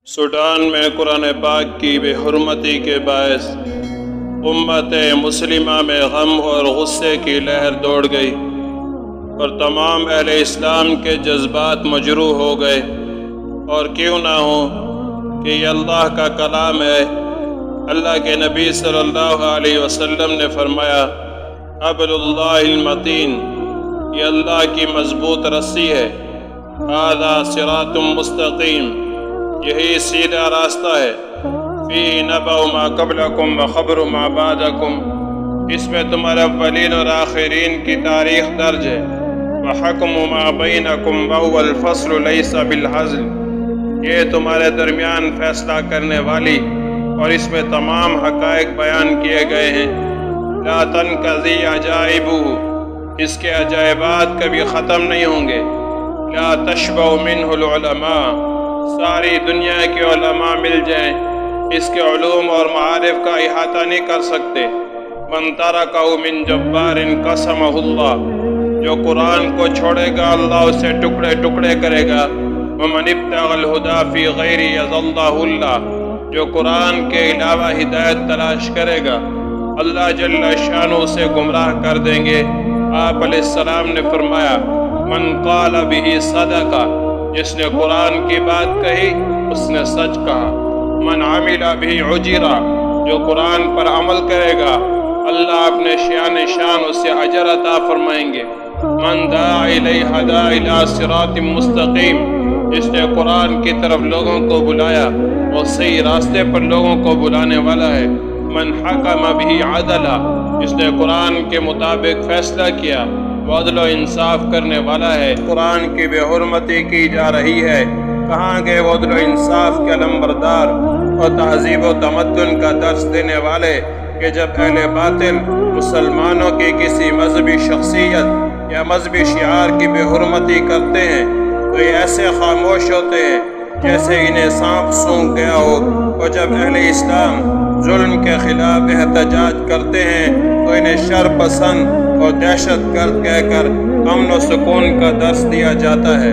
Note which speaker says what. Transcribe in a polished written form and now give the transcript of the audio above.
Speaker 1: Sudan میں قرآن پاک کی بے حرمتی کے باعث امت مسلمہ میں غم اور غصے کی لہر دوڑ گئی اور تمام اہل اسلام کے جذبات مجروح ہو گئے۔ اور کیوں نہ ہو کہ یہ اللہ کا کلام ہے۔ اللہ کے نبی صلی اللہ علیہ وسلم نے فرمایا، حبل اللہ المتین، یہ اللہ کی مضبوط رسی ہے۔ ھذا صراط مستقیم، یہی سیدھا راستہ ہے۔ فیہ نبأ ما قبلکم وخبر ما بعدکم، اس میں تمہارے اولین اور آخرین کی تاریخ درج ہے۔ وحکم ما بینکم وہو الفصل لیس بالہزل، یہ تمہارے درمیان فیصلہ کرنے والی اور اس میں تمام حقائق بیان کیے گئے ہیں۔ لا تنقضی عجائبہ، اس کے عجائبات کبھی ختم نہیں ہوں گے۔ لا تشبع منہ العلماء، ساری دنیا کے علماء مل جائیں، اس کے علوم اور معارف کا احاطہ نہیں کر سکتے۔ من ترکہ من جبار قسمہ اللہ، جو قرآن کو چھوڑے گا اللہ اسے ٹکڑے ٹکڑے کرے گا۔ ومن ابتغى الہدی فی غیرہ اضلہ اللہ، جو قرآن کے علاوہ ہدایت تلاش کرے گا اللہ جل شانہ اسے گمراہ کر دیں گے۔ آپ علیہ السلام نے فرمایا، من قال بہ صدق، جس نے قرآن کی بات کہی اس نے سچ کہا۔ من عمل بہ اجر، جو قرآن پر عمل کرے گا اللہ اپنے شان اسے اجر عطا فرمائیں گے۔ من دعا الیہ ہدی الی صراط مستقیم، جس نے قرآن کی طرف لوگوں کو بلایا وہ صحیح راستے پر لوگوں کو بلانے والا ہے۔ من حکم بہ عدل، جس نے قرآن کے مطابق فیصلہ کیا وہ عدل و انصاف کرنے والا ہے۔ قرآن کی بے حرمتی کی جا رہی ہے، کہاں گئے وہ عدل و انصاف کے علمبردار اور تہذیب و تمدن کا درس دینے والے کہ جب اہل باطل مسلمانوں کی کسی مذہبی شخصیت یا مذہبی شعار کی بے حرمتی کرتے ہیں تو یہ ایسے خاموش ہوتے ہیں جیسے انہیں سانپ سونگھ گیا ہو، اور جب اہل اسلام ظلم کے خلاف احتجاج کرتے ہیں تو انہیں شر پسند اور دہشت گرد کہہ کر امن و سکون کا درس دیا جاتا ہے۔